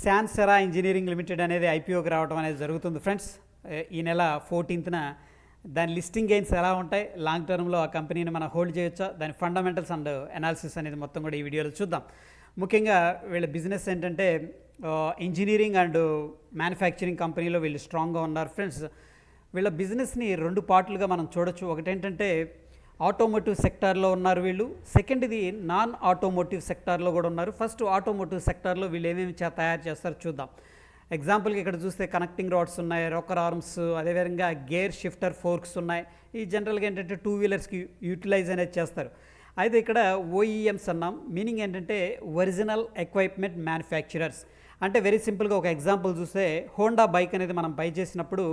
శాన్సెరా engineering limited అనేది ఐపీఓకి రావడం అనేది జరుగుతుంది ఫ్రెండ్స్. ఈ నెల 14న దాని లిస్టింగ్ గెయిన్స్ ఎలా ఉంటాయి, లాంగ్ టర్మ్లో ఆ కంపెనీని మనం హోల్డ్ చేయొచ్చా, దాని ఫండమెంటల్స్ అండ్ అనాలిసిస్ అనేది మొత్తం కూడా ఈ వీడియోలో చూద్దాం. ముఖ్యంగా వీళ్ళ బిజినెస్ ఏంటంటే ఇంజనీరింగ్ అండ్ మ్యానుఫ్యాక్చరింగ్ కంపెనీలో వీళ్ళు స్ట్రాంగ్గా ఉన్నారు ఫ్రెండ్స్. వీళ్ళ బిజినెస్ని రెండు పార్ట్లుగా మనం చూడొచ్చు. ఒకటేంటంటే ఆటోమోటివ్ సెక్టార్లో ఉన్నారు వీళ్ళు, సెకండ్ ఇది నాన్ ఆటోమోటివ్ సెక్టార్లో కూడా ఉన్నారు. ఫస్ట్ ఆటోమోటివ్ సెక్టార్లో వీళ్ళు ఏమేమి తయారు చేస్తారో చూద్దాం. ఎగ్జాంపుల్కి ఇక్కడ చూస్తే కనెక్టింగ్ రాడ్స్ ఉన్నాయి, రోకర్ ఆర్మ్స్, అదేవిధంగా గేర్ షిఫ్టర్ ఫోర్క్స్ ఉన్నాయి. ఈ జనరల్గా ఏంటంటే 2 వీలర్స్కి యూటిలైజ్ అనేది చేస్తారు. అయితే ఇక్కడ ఓఈఎంస్ అన్నాం, మీనింగ్ ఏంటంటే ఒరిజినల్ ఎక్విప్మెంట్ మ్యానుఫ్యాక్చరర్స్. అంటే వెరీ సింపుల్గా ఒక ఎగ్జాంపుల్ చూస్తే హోండా బైక్ అనేది మనం బై చేసినప్పుడు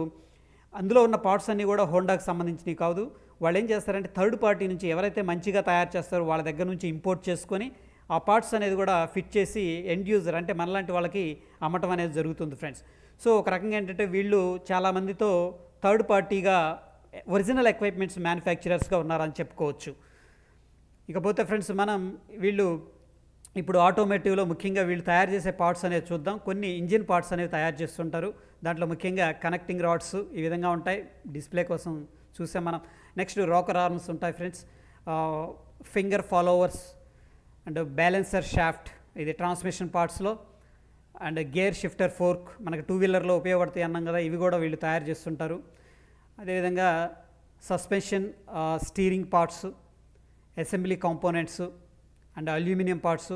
అందులో ఉన్న పార్ట్స్ అన్నీ కూడా హోండాకి సంబంధించినవి కాదు. వాళ్ళు ఏం చేస్తారంటే థర్డ్ పార్టీ నుంచి ఎవరైతే మంచిగా తయారు చేస్తారో వాళ్ళ దగ్గర నుంచి ఇంపోర్ట్ చేసుకొని ఆ పార్ట్స్ అనేది కూడా ఫిట్ చేసి ఎండ్ యూజర్ అంటే మనలాంటి వాళ్ళకి అమ్మటం అనేది జరుగుతుంది ఫ్రెండ్స్. సో ఒక రకంగా ఏంటంటే వీళ్ళు చాలామందితో థర్డ్ పార్టీగా ఒరిజినల్ ఎక్విప్మెంట్స్ మ్యానుఫ్యాక్చరర్స్గా ఉన్నారని చెప్పుకోవచ్చు. ఇకపోతే ఫ్రెండ్స్ మనం వీళ్ళు ఇప్పుడు ఆటోమేటివ్లో ముఖ్యంగా వీళ్ళు తయారు చేసే పార్ట్స్ అనేది చూద్దాం. కొన్ని ఇంజిన్ పార్ట్స్ అనేవి తయారు చేస్తుంటారు. దాంట్లో ముఖ్యంగా కనెక్టింగ్ రాడ్స్ ఈ విధంగా ఉంటాయి, డిస్ప్లే కోసం చూసాం మనం. నెక్స్ట్ రోకర్ ఆర్మ్స్ ఉంటాయి friends, finger followers and balancer shaft ఇది ట్రాన్స్మిషన్ పార్ట్స్లో, అండ్ గేర్ షిఫ్టర్ ఫోర్క్ మనకి 2 వీలర్లో ఉపయోగపడతాయి అన్నాం కదా, ఇవి కూడా వీళ్ళు తయారు చేస్తుంటారు. అదేవిధంగా suspension steering parts, assembly components and aluminium parts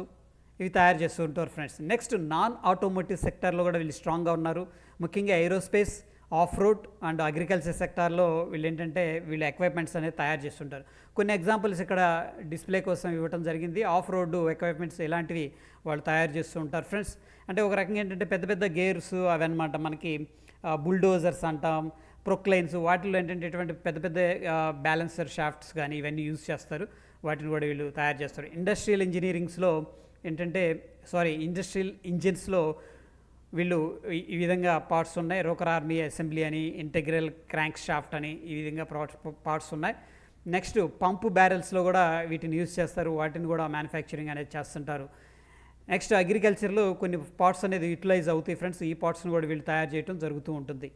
ఇవి తయారు చేస్తూ ఉంటారు ఫ్రెండ్స్. నెక్స్ట్ నాన్ ఆటోమోటివ్ సెక్టార్లో కూడా వీళ్ళు స్ట్రాంగ్గా ఉన్నారు. ముఖ్యంగా aerospace, of road and agriculture సెక్టార్లో వీళ్ళు ఏంటంటే వీళ్ళు ఎక్విప్మెంట్స్ అనేది తయారు చేస్తుంటారు. కొన్ని ఎగ్జాంపుల్స్ ఇక్కడ డిస్ప్లే కోసం ఇవ్వడం జరిగింది. ఆఫ్ రోడ్ ఎక్విప్మెంట్స్ ఇలాంటివి వాళ్ళు తయారు చేస్తూ ఉంటారు ఫ్రెండ్స్. అంటే ఒక రకంగా ఏంటంటే పెద్ద పెద్ద గేర్స్ అవి అనమాట, మనకి బుల్డోజర్స్ అంటాం, ప్రొక్లైన్స్, వాటిలో ఏంటంటే ఇటువంటి పెద్ద పెద్ద బ్యాలెన్సర్ షాఫ్ట్స్ కానీ ఇవన్నీ యూజ్ చేస్తారు. వాటిని కూడా వీళ్ళు తయారు చేస్తారు. ఇండస్ట్రియల్ ఇంజిన్స్లో వీళ్ళు ఈ విధంగా పార్ట్స్ ఉన్నాయి. రోకర్ ఆర్మీ అసెంబ్లీ అని, ఇంటెగ్రల్ క్రాంక్ షాఫ్ట్ అని ఈ విధంగా పార్ట్స్ ఉన్నాయి. నెక్స్ట్ పంపు బ్యారెల్స్లో కూడా వీటిని యూజ్ చేస్తారు, వాటిని కూడా మ్యానుఫ్యాక్చరింగ్ అనేది చేస్తుంటారు. నెక్స్ట్ అగ్రికల్చర్లో కొన్ని పార్ట్స్ అనేది యూటిలైజ్ అవుతాయి ఫ్రెండ్స్, ఈ పార్ట్స్ని కూడా వీళ్ళు తయారు చేయడం జరుగుతూ ఉంటుంది.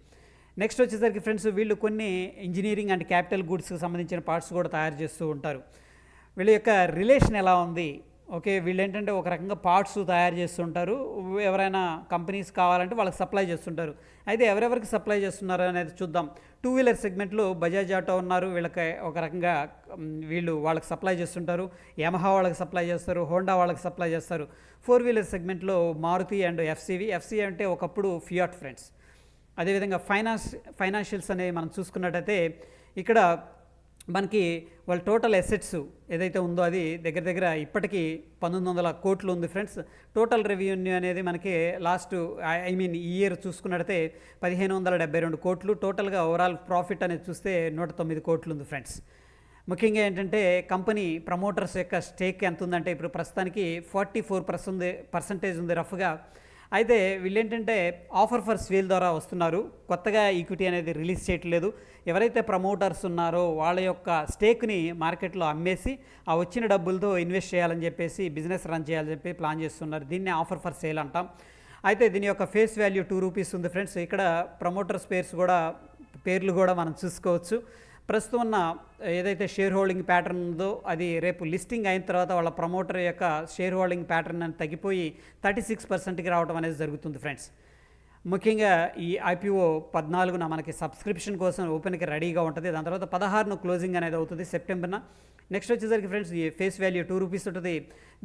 నెక్స్ట్ వచ్చేసరికి ఫ్రెండ్స్ వీళ్ళు కొన్ని ఇంజనీరింగ్ అండ్ క్యాపిటల్ గూడ్స్కి సంబంధించిన పార్ట్స్ కూడా తయారు చేస్తూ ఉంటారు. వీళ్ళ యొక్క రిలేషన్ ఎలా ఉంది, ఓకే, వీళ్ళు ఏంటంటే ఒక రకంగా పార్ట్స్ తయారు చేస్తుంటారు, ఎవరైనా కంపెనీస్ కావాలంటే వాళ్ళకి సప్లై చేస్తుంటారు. అయితే ఎవరెవరికి సప్లై చేస్తున్నారు అనేది చూద్దాం. 2 వీలర్ సెగ్మెంట్లో బజాజ్ ఆటో ఉన్నారు, వీళ్ళకి ఒక రకంగా వీళ్ళు వాళ్ళకి సప్లై చేస్తుంటారు. యమహా వాళ్ళకి సప్లై చేస్తారు, హోండా వాళ్ళకి సప్లై చేస్తారు. 4 వీలర్ సెగ్మెంట్లో మారుతి అండ్ ఎఫ్సీ అంటే ఒకప్పుడు ఫియాట్ ఫ్రెండ్స్. అదేవిధంగా ఫైనాన్షియల్స్ అనేవి మనం చూసుకున్నట్టయితే ఇక్కడ మనకి వాళ్ళ టోటల్ అసెట్స్ ఏదైతే ఉందో అది దగ్గర దగ్గర ఇప్పటికీ 1900 కోట్లు ఉంది ఫ్రెండ్స్. టోటల్ రెవెన్యూ అనేది మనకి ఈ ఇయర్ చూసుకున్నట్టయితే 1572 కోట్లు. టోటల్గా ఓవరాల్ ప్రాఫిట్ అనేది చూస్తే 109 కోట్లు ఉంది ఫ్రెండ్స్. ముఖ్యంగా ఏంటంటే కంపెనీ ప్రమోటర్స్ యొక్క స్టేక్ ఎంత ఉందంటే ఇప్పుడు ప్రస్తుతానికి 44% ఉంది రఫ్గా. అయితే వీళ్ళేంటంటే ఆఫర్ ఫర్ సేల్ ద్వారా వస్తున్నారు, కొత్తగా ఈక్విటీ అనేది రిలీజ్ చేయట్లేదు. ఎవరైతే ప్రమోటర్స్ ఉన్నారో వాళ్ళ యొక్క స్టేక్ని మార్కెట్లో అమ్మేసి ఆ వచ్చిన డబ్బులతో ఇన్వెస్ట్ చేయాలని చెప్పేసి బిజినెస్ రన్ చేయాలని చెప్పి ప్లాన్ చేస్తున్నారు. దీన్ని ఆఫర్ ఫర్ సేల్ అంటాం. అయితే దీని యొక్క ఫేస్ వాల్యూ 2 రూపీస్ ఉంది ఫ్రెండ్స్. ఇక్కడ ప్రమోటర్స్ పేర్లు కూడా మనం చూసుకోవచ్చు. ప్రస్తుతం ఉన్న ఏదైతే షేర్ హోల్డింగ్ ప్యాటర్న్ ఉందో అది రేపు లిస్టింగ్ అయిన తర్వాత వాళ్ళ ప్రమోటర్ యొక్క షేర్ హోల్డింగ్ ప్యాటర్న్ అని తగ్గిపోయి 36%కి రావడం అనేది జరుగుతుంది ఫ్రెండ్స్. ముఖ్యంగా ఈ ఐపీఓ 14న మనకి సబ్స్క్రిప్షన్ కోసం ఓపెన్కి రెడీగా ఉంటుంది. దాని తర్వాత 16న క్లోజింగ్ అనేది అవుతుంది సెప్టెంబర్న. నెక్స్ట్ వచ్చేసరికి ఫ్రెండ్స్ ఈ ఫేస్ వాల్యూ 2 రూపీస్ ఉంటుంది.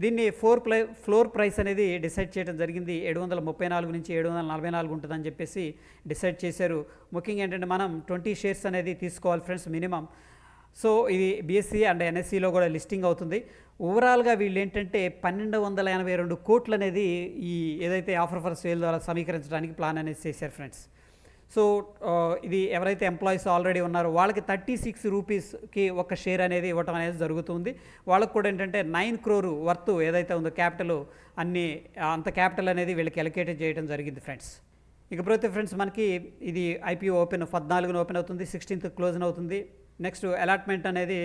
దీన్ని ఫ్లోర్ ప్రైస్ అనేది డిసైడ్ చేయడం జరిగింది. 734 నుంచి 744 ఉంటుందని చెప్పేసి డిసైడ్ చేశారు. ముఖ్యంగా ఏంటంటే మనం 20 షేర్స్ అనేది తీసుకోవాలి ఫ్రెండ్స్ మినిమం. సో ఇది బీఎస్సీ అండ్ ఎన్ఎస్సీలో కూడా లిస్టింగ్ అవుతుంది. ఓవరాల్గా వీళ్ళు ఏంటంటే 1282 కోట్లు అనేది ఈ ఏదైతే ఆఫర్ ఫర్ సేల్ ద్వారా సమీకరించడానికి ప్లాన్ అనేది చేశారు ఫ్రెండ్స్. సో ఇది ఎవరైతే ఎంప్లాయీస్ ఆల్రెడీ ఉన్నారో వాళ్ళకి 36 రూపీస్కి ఒక షేర్ అనేది ఇవ్వటం అనేది జరుగుతుంది. వాళ్ళకు కూడా ఏంటంటే 9 crore వర్త్ ఏదైతే ఉందో క్యాపిటల్ అంత క్యాపిటల్ అనేది వీళ్ళకి ఎలకేట్ చేయడం జరిగింది ఫ్రెండ్స్. ఇకపోతే ఫ్రెండ్స్ మనకి ఇది ఐపీఓ 14న ఓపెన్ అవుతుంది, 16th క్లోజ్ అవుతుంది. నెక్స్ట్ అలాట్మెంట్ అనేది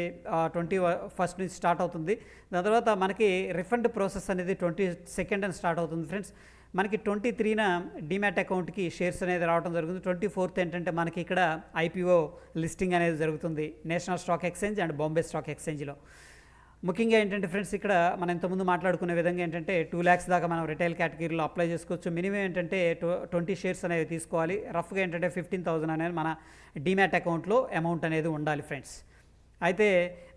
21st నుంచి స్టార్ట్ అవుతుంది. దాని తర్వాత మనకి రిఫండ్ ప్రాసెస్ అనేది 22nd స్టార్ట్ అవుతుంది ఫ్రెండ్స్. మనకి 23న డీమ్యాట్ అకౌంట్కి షేర్స్ అనేది రావడం జరుగుతుంది. 24th ఏంటంటే మనకి ఇక్కడ ఐపీఓ లిస్టింగ్ అనేది జరుగుతుంది national stock exchange and Bombay stock ఎక్స్చేంజ్లో. ముఖ్యంగా ఏంటంటే ఫ్రెండ్స్, ఇక్కడ మనం ఇంతకుముందు మాట్లాడుకునే విధంగా ఏంటంటే 2 lakhs దాకా మనం రిటైల్ కేటగిరీలో అప్లై చేసుకోవచ్చు. మినిమం ఏంటంటే 20 షేర్స్ అనేవి తీసుకోవాలి. రఫ్గా ఏంటంటే 15,000 అనేది మన డీమ్యాట్ అకౌంట్లో అమౌంట్ అనేది ఉండాలి ఫ్రెండ్స్. అయితే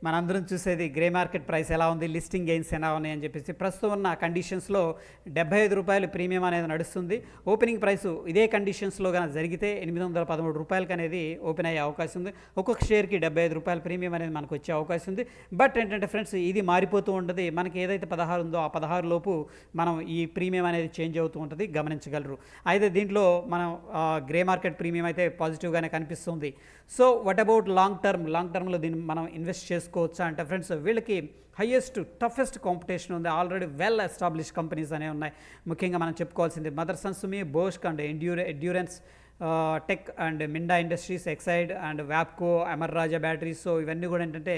మనందరం చూసేది గ్రే మార్కెట్ ప్రైస్ ఎలా ఉంది, లిస్టింగ్ గెయిన్స్ ఎలా ఉన్నాయి అని చెప్పేసి. ప్రస్తుతం ఉన్న కండిషన్స్లో ₹75 ప్రీమియం అనేది నడుస్తుంది. ఓపెనింగ్ ప్రైస్ ఇదే కండిషన్స్లో కనుక జరిగితే ₹813 అనేది ఓపెన్ అయ్యే అవకాశం ఉంది. ఒక్కొక్క షేర్కి ₹75 ప్రీమియం అనేది మనకు వచ్చే అవకాశం ఉంది. బట్ ఏంటంటే ఫ్రెండ్స్, ఇది మారిపోతూ ఉంటుంది. మనకి ఏదైతే 16 ఉందో ఆ 16 లోపు మనం ఈ ప్రీమియం అనేది చేంజ్ అవుతూ ఉంటుంది, గమనించగలరు. అయితే దీంట్లో మనం గ్రే మార్కెట్ ప్రీమియం అయితే పాజిటివ్గానే కనిపిస్తుంది. సో వాట్ అబౌట్ లాంగ్ టర్మ్లో దీన్ని మనం ఇన్వెస్ట్ చేసుకోవచ్చా అంటే ఫ్రెండ్స్, వీళ్ళకి టఫెస్ట్ కాంపిటీషన్ ఉంది. ఆల్రెడీ వెల్ ఎస్టాబ్లిష్ కంపెనీస్ అనేవి ఉన్నాయి. ముఖ్యంగా మనం చెప్పుకోవాల్సింది Motherson Sumi, Bosch and Endurance Tech and Minda Industries, Exide and వ్యాప్కో, అమర్ రాజా బ్యాటరీస్. సో ఇవన్నీ కూడా ఏంటంటే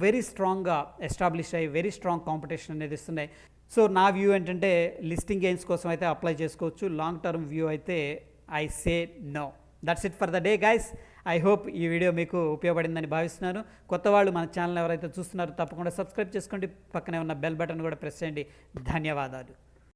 వెరీ స్ట్రాంగ్గా ఎస్టాబ్లిష్ అయ్యి వెరీ స్ట్రాంగ్ కాంపిటీషన్ అనేది ఇస్తున్నాయి. సో నా వ్యూ ఏంటంటే లిస్టింగ్ గెయిన్స్ కోసం అయితే అప్లై చేసుకోవచ్చు. లాంగ్ టర్మ్ వ్యూ అయితే I say no. That's it for the day guys. I hope ఈ వీడియో మీకు ఉపయోగపడిందని భావిస్తున్నాను. కొత్త వాళ్ళు మన ఛానల్ ఎవరైతే చూస్తున్నారో తప్పకుండా సబ్స్క్రైబ్ చేసుకోండి. పక్కనే ఉన్న బెల్ బటన్ కూడా ప్రెస్ చేయండి. ధన్యవాదాలు.